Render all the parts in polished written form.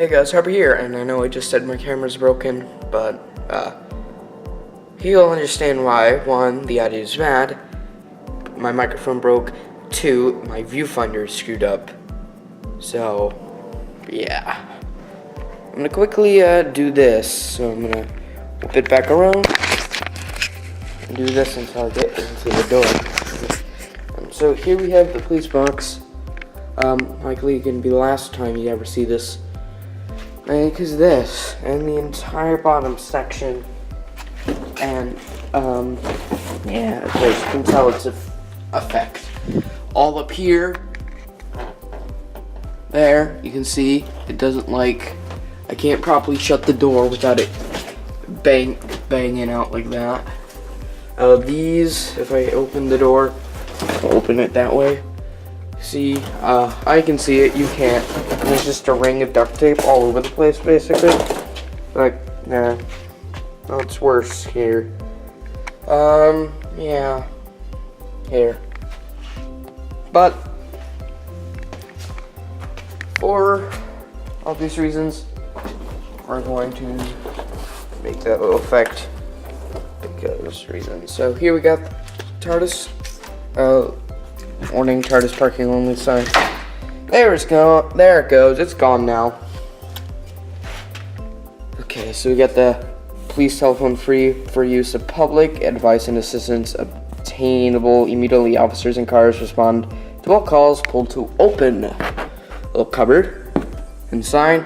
Hey guys, Harper here, and I know I just said my camera's broken, but you'll understand why. 1, the audio is bad, my microphone broke. 2, my viewfinder is screwed up. So, yeah. I'm gonna quickly do this. So I'm gonna whip it back around and do this until I get into the door. So here we have the police box. Likely gonna be the last time you ever see this. Because this, and the entire bottom section, and, yeah, as you can tell, it's effect. All up here, there, you can see, it doesn't I can't properly shut the door without it banging out like that. These, if I open the door, I'll open it that way. See, I can see it, you can't. There's just a ring of duct tape all over the place, basically. Yeah. Oh, it's worse here. Yeah. Here. But, for obvious reasons, we're going to make that little effect because reasons. So here we got Tardis. Warning, Tardis parking only sign. There it goes. It's gone now. Okay, so we got the police telephone free for use of public advice and assistance obtainable immediately. Officers and cars respond to all calls. Pulled to open. Little cupboard and sign.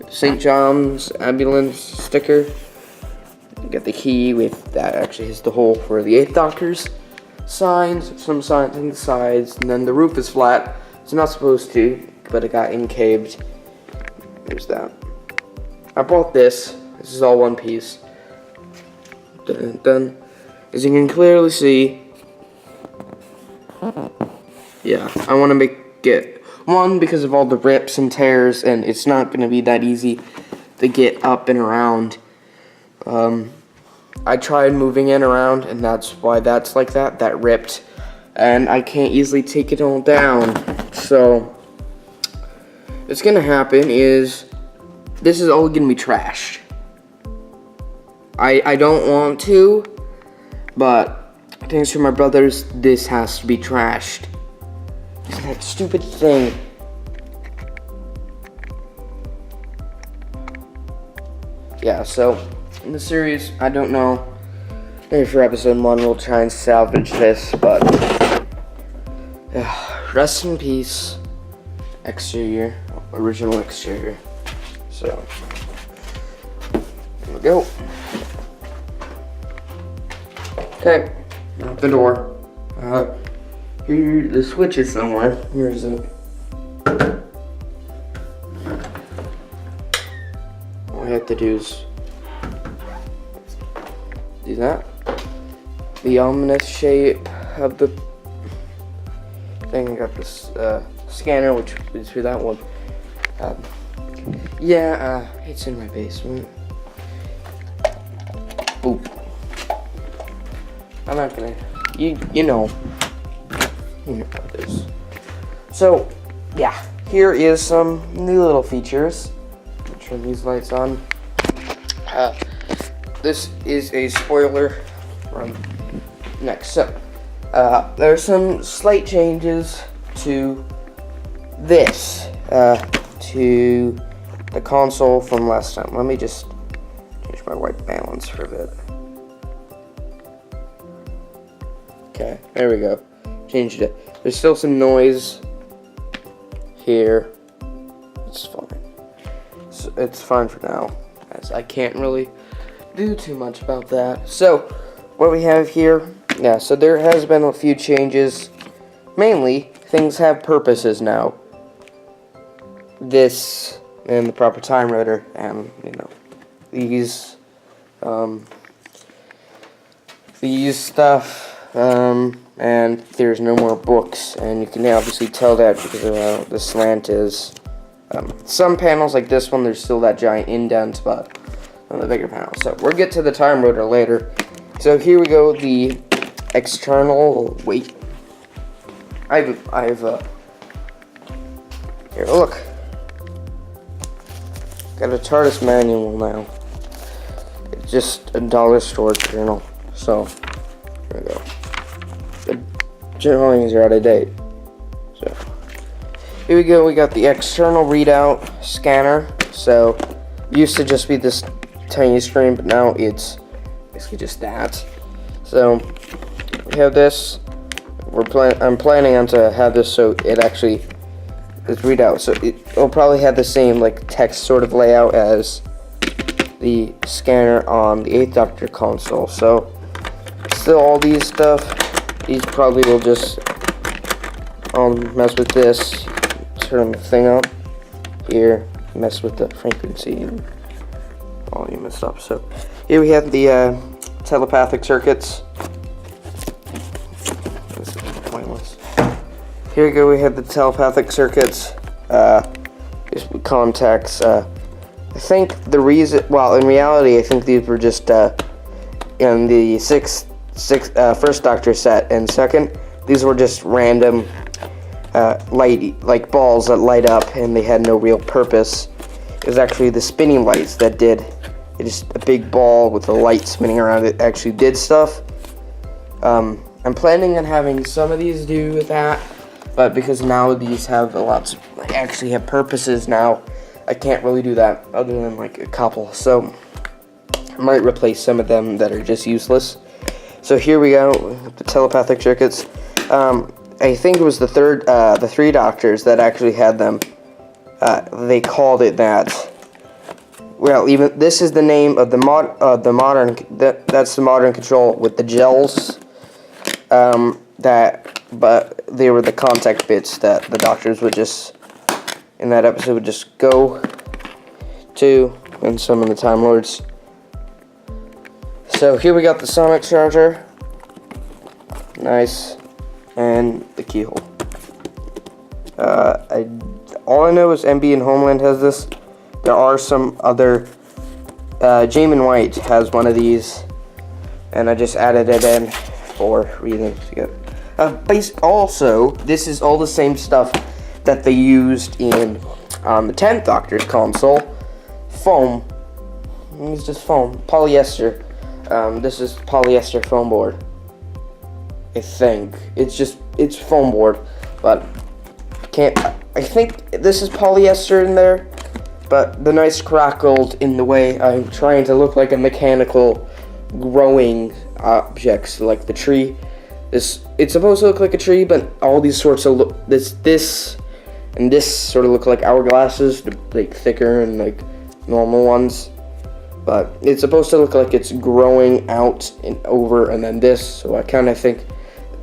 St. John's ambulance sticker. You got the key with that. Actually is the hole for the 8th doctors. Signs, some signs on the sides, and then the roof is flat. It's not supposed to, but it got encaved. There's that. I bought this. This is all one piece. Dun, dun. As you can clearly see, yeah, I want to make it, 1, because of all the rips and tears, and it's not going to be that easy to get up and around. I tried moving it around, and that's why that's like that. That ripped, and I can't easily take it all down. So, what's gonna happen is this is all gonna be trashed. I don't want to, but thanks to my brothers, this has to be trashed. That stupid thing. Yeah, so in the series, I don't know. Maybe for episode 1 we'll try and salvage this, but rest in peace. Original exterior. So here we go. Okay, out the door. Here, the switch is somewhere. Where is it? All I have to do is do that. The ominous shape of the thing. I got this scanner, which is for that one. It's in my basement. Boop. I'm not gonna. You know about this. So, yeah. Here is some new little features. Turn these lights on. This is a spoiler right next. So, there are some slight changes to this, to the console from last time. Let me just change my white balance for a bit. Okay, there we go. Changed it. There's still some noise here. It's fine. It's fine for now, as I can't really do too much about that. So, what we have here, so there has been a few changes. Mainly, things have purposes now. This, and the proper time rotor, and, these stuff, and there's no more books, and you can obviously tell that because of how the slant is. Some panels, like this one, there's still that giant indent, but on the bigger panel. So we'll get to the time rotor later. So here we go, the external, wait. Here, look. Got a Tardis manual now. It's just a dollar store journal. So, there we go. The journalings are out of date. So, here we go. We got the external readout scanner. So, it used to just be this tiny screen, but now it's basically just that. So, we have this. I'm planning on to have this so it actually is readout. So it'll probably have the same like text sort of layout as the scanner on the 8th Doctor console. So still all these stuff. These probably will just mess with this. Turn the thing up here. Mess with the frequency and volume and stuff. So here we have the telepathic circuits. Here we go, we have the telepathic circuits, just contacts. I think the reason, well, in reality, I think these were just in the first Doctor set, and second, these were just random like balls that light up, and they had no real purpose. It was actually the spinning lights that did. It just a big ball with a light spinning around it actually did stuff. I'm planning on having some of these do with that. But because now these have actually have purposes now, I can't really do that other than like a couple. So I might replace some of them that are just useless. So here we go, the telepathic circuits. I think it was the 3 Doctors that actually had them. They called it that. Well, even this is the name of the modern. That's the modern control with the gels. But they were the contact bits that the Doctors would just, in that episode, would just go to, and some of the Time Lords. So here we got the sonic charger, nice, and the keyhole. All I know is MB and Homeland has this. There are some other. Jamin White has one of these, and I just added it in for reasons to get. Also, this is all the same stuff that they used in the 10th Doctor's console. Foam. It's just foam. Polyester. This is polyester foam board. I think. It's foam board. But, I think this is polyester in there. But the nice crackled in the way I'm trying to look like a mechanical growing objects, like the tree. It's supposed to look like a tree, but all these sorts of this and this sort of look like hourglasses, like thicker and like normal ones. But it's supposed to look like it's growing out and over, and then this. So I kind of think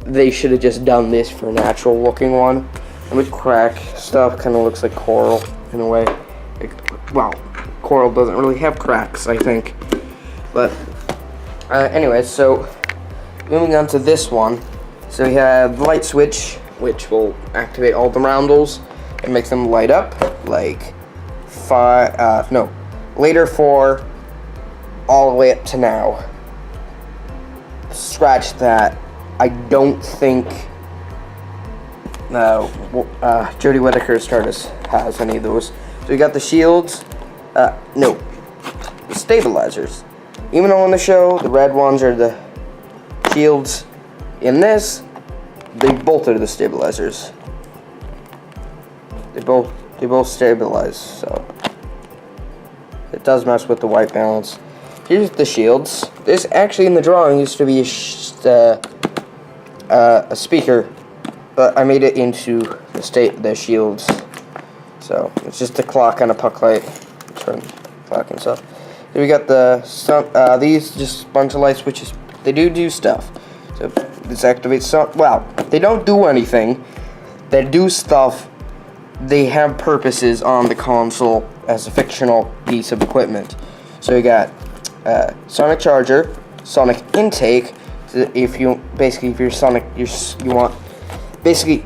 they should have just done this for a natural looking one. And with crack stuff, kind of looks like coral in a way. Well, coral doesn't really have cracks, I think. But anyways, so. Moving on to this one, so we have the light switch, which will activate all the roundels and make them light up, like later 4, all the way up to now. Scratch that. I don't think Jodie Whittaker's Tardis has any of those. So we got the shields, the stabilizers. Even though on the show, the red ones are the shields. In this, they both are the stabilizers. They both stabilize, so it does mess with the white balance. Here's the shields. This actually in the drawing used to be a speaker, but I made it into the shields. So it's just a clock and a puck light. Turn the clock and stuff. Then we got these just a bunch of light switches. They do stuff. So this activates some. Well, they don't do anything. They do stuff. They have purposes on the console as a fictional piece of equipment. So you got sonic charger, sonic intake. So if you're sonic, you want basically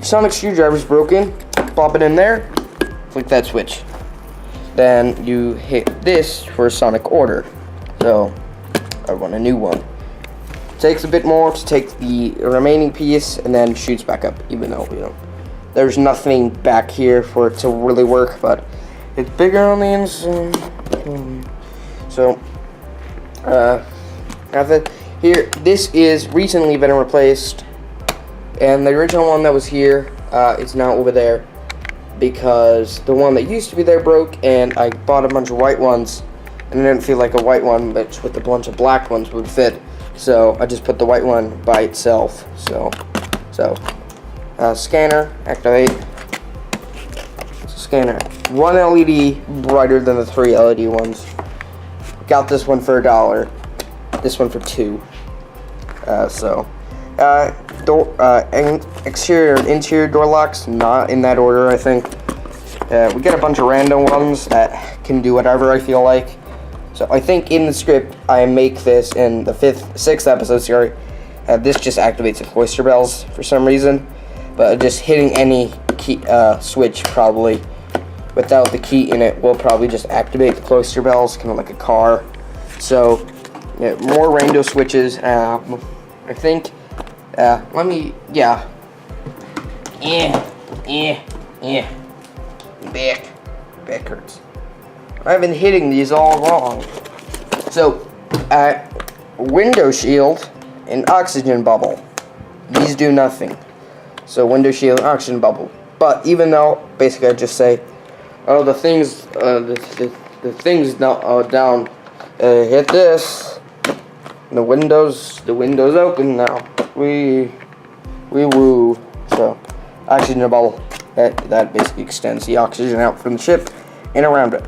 sonic screwdriver's broken. Pop it in there. Flick that switch. Then you hit this for a sonic order. So I want a new one. Takes a bit more to take the remaining piece and then shoots back up, even though there's nothing back here for it to really work, but It's bigger on the inside. So, here, this is recently been replaced, and the original one that was here is now over there because the one that used to be there broke, and I bought a bunch of white ones, and I didn't feel like a white one which with a bunch of black ones would fit, so I just put the white one by itself. So scanner, activate. Scanner, one LED brighter than the 3 LED ones. Got this one for $1, this one for $2. Exterior and interior door locks, not in that order, I think. We get a bunch of random ones that can do whatever I feel like. So I think in the script I make this in the 6th episode. Sorry, this just activates the cloister bells for some reason, but just hitting any key switch probably without the key in it will probably just activate the cloister bells, kind of like a car. So yeah, more rando switches. I think. Let me. Yeah. Back hurts. I've been hitting these all wrong. So, window shield and oxygen bubble. These do nothing. So window shield, oxygen bubble. But even though, basically, I just say, oh, the things down. Hit this. The windows open now. We woo. So, oxygen bubble. That basically extends the oxygen out from the ship and around it.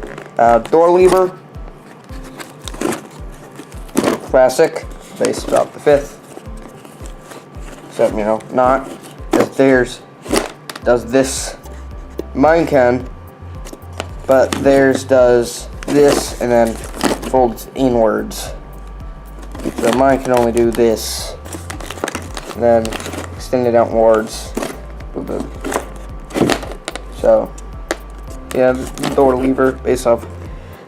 Door lever. Classic. Based about the 5th. Except, not. Because theirs does this. Mine can. But theirs does this and then folds inwards. So mine can only do this. And then extend it outwards. So, yeah, the door lever based off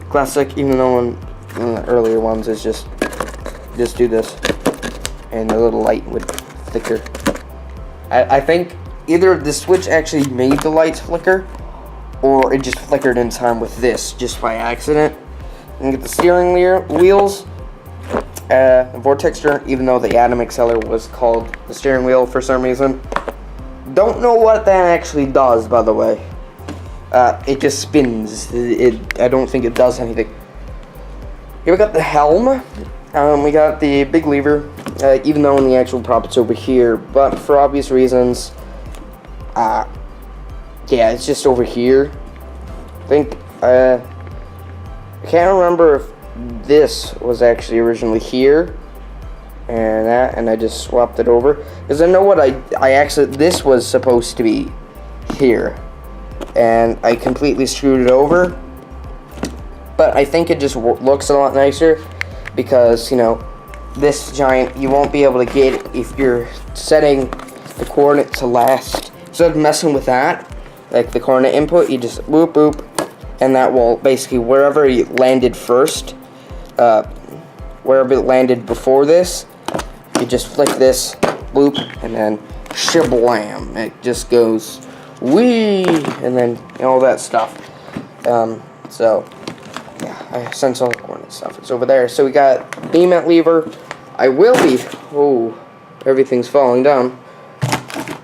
classic, even though in the earlier ones is just do this. And the little light would flicker. I think either the switch actually made the lights flicker, or it just flickered in time with this, just by accident. And get the steering wheels. The vortexer, even though the atom accelerator was called the steering wheel for some reason. Don't know what that actually does, by the way. It just spins. I don't think it does anything. Here we got the helm. We got the big lever, even though in the actual prop it's over here, but for obvious reasons, yeah, it's just over here. I think, I can't remember if this was actually originally here, and I just swapped it over, because I know what this was supposed to be here, and I completely screwed it over, but I think it just looks a lot nicer, because, this giant, you won't be able to get it if you're setting the coordinate to last. Instead of messing with that, like the coordinate input, you just boop, boop, and that will basically, wherever you landed first, wherever it landed before this, you just flick this, bloop, and then shablam. It just goes wee, and then all that stuff. So, yeah, I sense all the coordinate stuff. It's over there. So we got beam mount lever. I'm everything's falling down.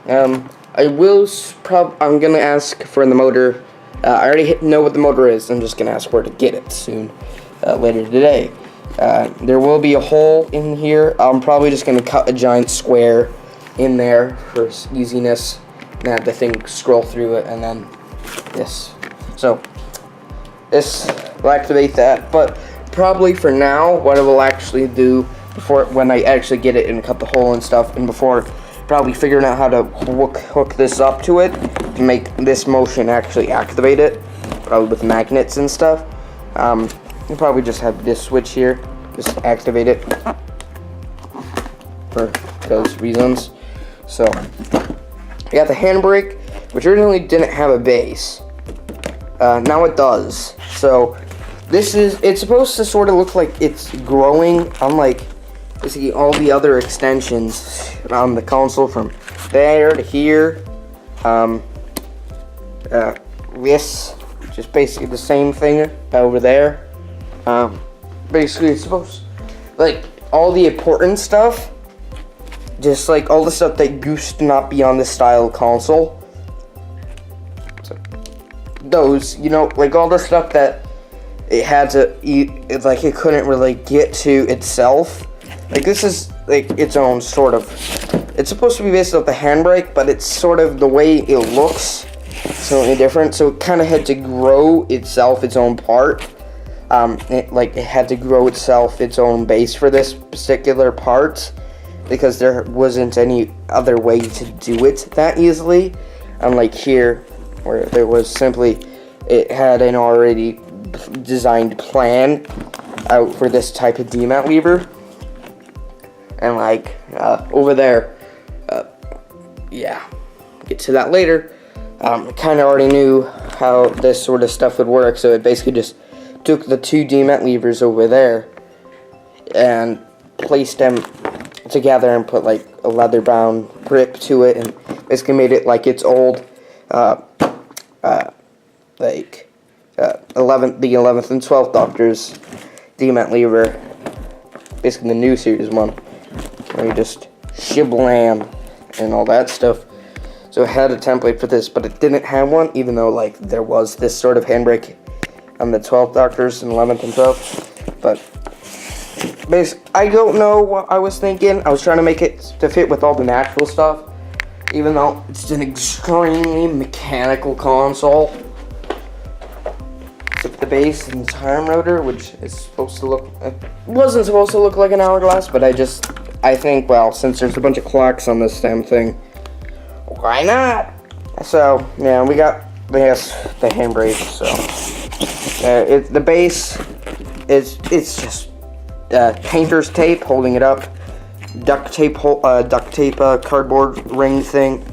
I'm gonna ask for the motor. I already know what the motor is. I'm just gonna ask where to get it soon, later today. There will be a hole in here. I'm probably just gonna cut a giant square in there for easiness, and have the thing scroll through it, and then this. So this will activate that. But probably for now, what I will actually do when I actually get it and cut the hole and stuff, and before probably figuring out how to hook this up to it to make this motion actually activate it, probably with magnets and stuff. You probably just have this switch here, just activate it for those reasons. So I got the handbrake, which originally didn't have a base. Now it does. So it's supposed to sort of look like it's growing, unlike basically all the other extensions on the console from there to here. This, just basically the same thing over there. Basically, it's supposed, like, all the important stuff, just like all the stuff that used to not be on this style console. So, those, you know, like all the stuff that it had to eat, it's like it couldn't really get to itself. Like this is like its own sort of, it's supposed to be based off the handbrake, but it's sort of the way it looks something different. So it kind of had to grow itself its own part. It had to grow itself its own base for this particular part, because there wasn't any other way to do it that easily. Unlike here, where there was simply, it had an already designed plan out for this type of demat lever. And like, over there, yeah, get to that later. Kind of already knew how this sort of stuff would work, so it basically just took the two demat levers over there and placed them together and put like a leather bound grip to it, and basically made it like its old the 11th and 12th Doctor's demat lever, basically the new series one, where you just shiblam and all that stuff. So it had a template for this, but it didn't have one, even though like there was this sort of handbrake on the 12th Doctors and 11th and 12th. But basically, I don't know what I was thinking. I was trying to make it to fit with all the natural stuff, even though it's an extremely mechanical console. Except the base and time rotor, which is supposed to look, it wasn't supposed to look like an hourglass, but I think, well, since there's a bunch of clocks on this damn thing, why not? So, yeah, we got, yes, the handbrake, so. The base it's just painter's tape holding it up, duct tape cardboard ring thing,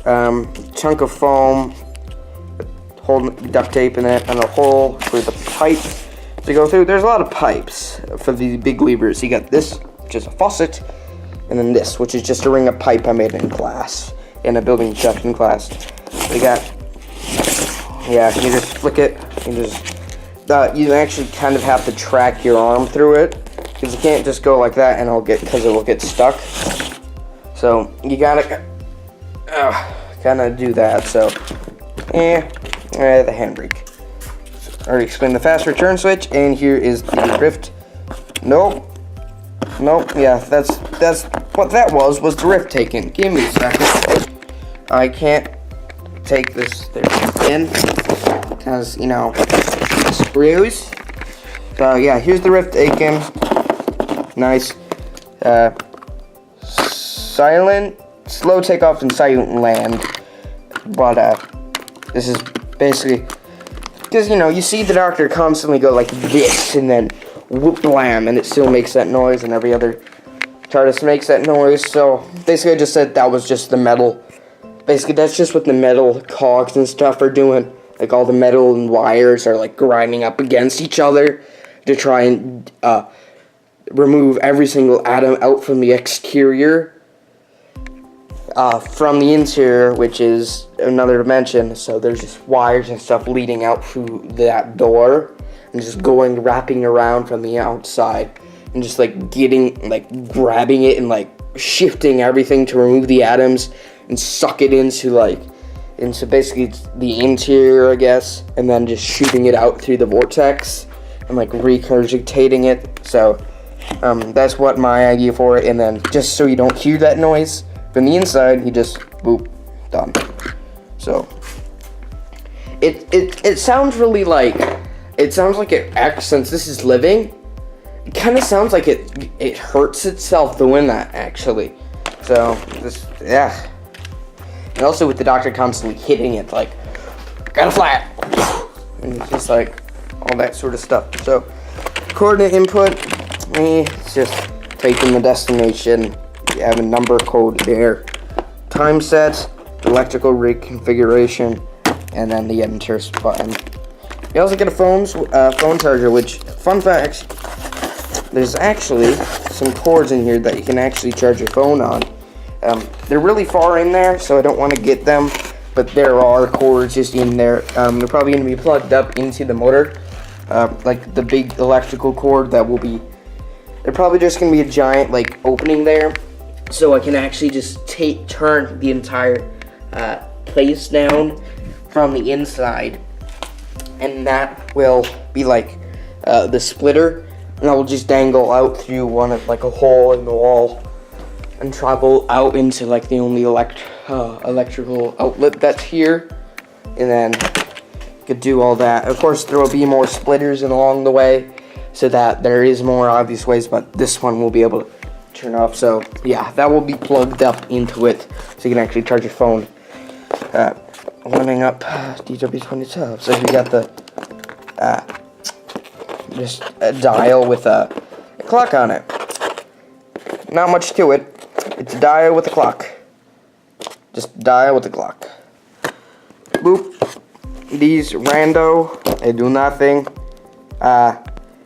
chunk of foam holding duct tape in it, and a hole for the pipe to go through. There's a lot of pipes for the big levers. You got this, which is a faucet, and then this, which is just a ring of pipe I made in class, in a building construction class. We got, yeah, you just flick it, you just, you actually kind of have to track your arm through it, because you can't just go like that and because it will get stuck. So you gotta kind of do that. So the handbrake. I already explained the fast return switch, and here is the drift. Nope. Yeah, that's what that was the rift taken. Give me a second. I can't take this in because, you know, screws. So yeah, here's the rift taken. Nice. Slow takeoff and silent land. But this is basically, because, you know, you see the Doctor constantly go like this and then whoop blam, and it still makes that noise, and every other Tardis makes that noise. So basically I just said that was just the metal. Basically that's just what the metal cogs and stuff are doing. Like all the metal and wires are like grinding up against each other to try and remove every single atom out from the exterior from the interior, which is another dimension. So there's just wires and stuff leading out through that door and just wrapping around from the outside and just like grabbing it and like shifting everything to remove the atoms and suck it into basically the interior, I guess, and then just shooting it out through the vortex and like regurgitating it. So that's what my idea for it. And then just so you don't hear that noise from the inside, you just boop, done. So it sounds really like, it sounds like it acts, since this is living, it kind of sounds like it hurts itself doing that, actually. So this, yeah. And also with the Doctor constantly hitting it, like, got a flat, and it's just like all that sort of stuff. So coordinate input, it's just taking the destination. You have a number code there, time set, electrical reconfiguration, and then the enter button. You also get a phone charger, which, fun fact, there's actually some cords in here that you can actually charge your phone on. They're really far in there, so I don't want to get them but there are cords just in there. They're probably going to be plugged up into the motor, like the big electrical cord that will be. They're probably just going to be a giant like opening there, so I can actually just turn the entire place down from the inside, and that will be like the splitter, and that will just dangle out through one of like a hole in the wall and travel out into like the only electrical outlet that's here, and then could do all that. Of course, there will be more splitters along the way, so that there is more obvious ways, but this one will be able to turn off. So yeah, that will be plugged up into it, so you can actually charge your phone. Running up DW2012. So you got the just a dial with a clock on it. Not much to it. It's a dial with a clock. Just dial with a clock. Boop. These rando, they do nothing.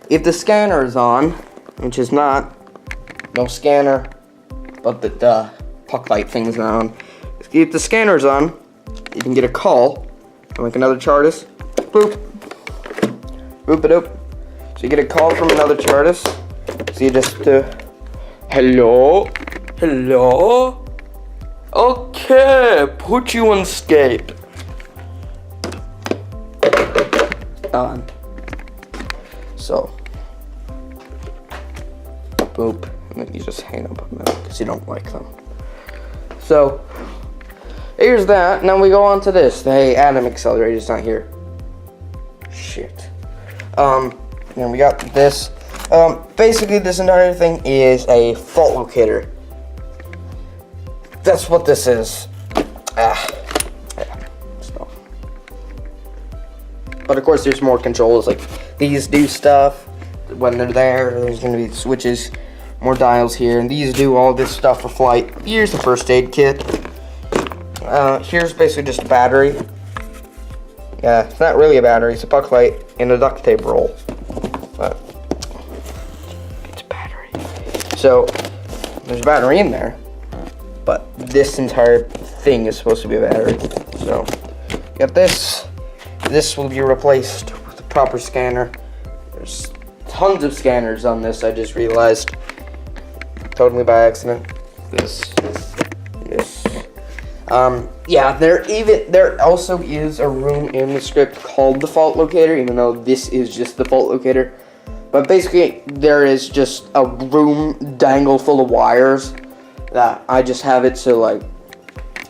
If the scanner is on, which is not, no scanner, but the puck light thing is not on. If the scanner's on, you can get a call from like another Tardis. Boop. Boop-a-doop. So you get a call from another Tardis. So you just, hello? Hello? Okay, put you on Skype. On. So. Boop. And then you just hang up on them because you don't like them. So. Here's that. Now we go on to this. The atom accelerator is not here. Shit. And we got this. Basically, this entire thing is a fault locator. That's what this is. Yeah. So. But of course, there's more controls. Like these do stuff when they're there. There's going to be switches, more dials here, and these do all this stuff for flight. Here's the first aid kit. Here's basically just a battery. Yeah, it's not really a battery, it's a puck light and a duct tape roll. But it's a battery. So, there's a battery in there, but this entire thing is supposed to be a battery. So, you got this. This will be replaced with a proper scanner. There's tons of scanners on this, I just realized. Totally by accident. This. Yeah, there also is a room in the script called the fault locator, even though this is just the fault locator. But basically, there is just a room dangled full of wires that I just have it so like,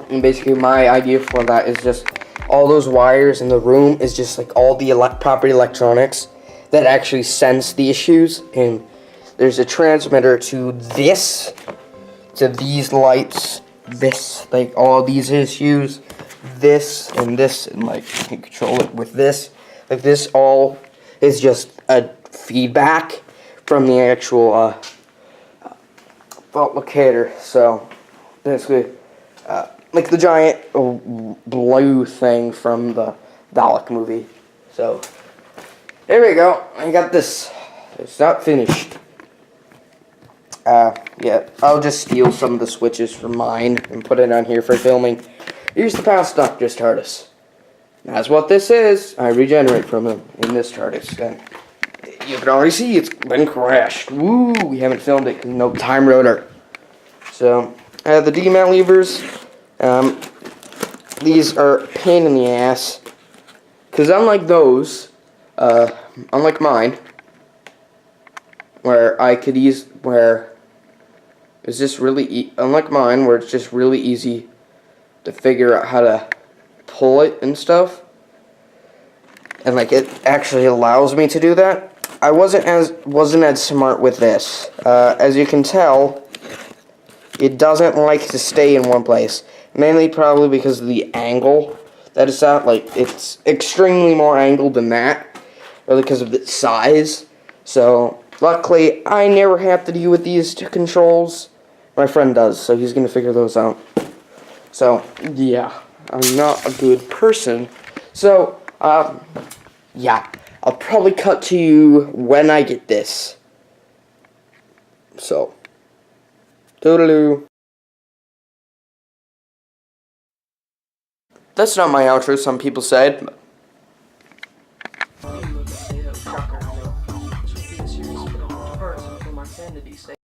and basically my idea for that is just all those wires in the room is just like all the proper electronics that actually sense the issues, and there's a transmitter to this, to these lights, this, like all these issues, this, and like you can control it with this. Like this all is just a feedback from the actual fault locator. So basically, like the giant blue thing from the Dalek movie. So there we go. I got this. It's not finished. Yeah, I'll just steal some of the switches from mine and put it on here for filming. Here's the past Doctor's Tardis. That's what this is. I regenerate from him in this Tardis. And you can already see it's been crashed. Woo! We haven't filmed it because no time rotor. So, the D-mount levers. These are a pain in the ass. Because unlike those, unlike mine, where I could it's just really, unlike mine, where it's just really easy to figure out how to pull it and stuff, and like it actually allows me to do that. I wasn't as smart with this. As you can tell, it doesn't like to stay in one place, mainly probably because of the angle that it's at. Like it's extremely more angled than that, really because of its size. So luckily, I never have to deal with these two controls. My friend does, so he's going to figure those out. So, yeah, I'm not a good person. So, yeah, I'll probably cut to you when I get this. So, toodaloo. That's not my outro, some people said.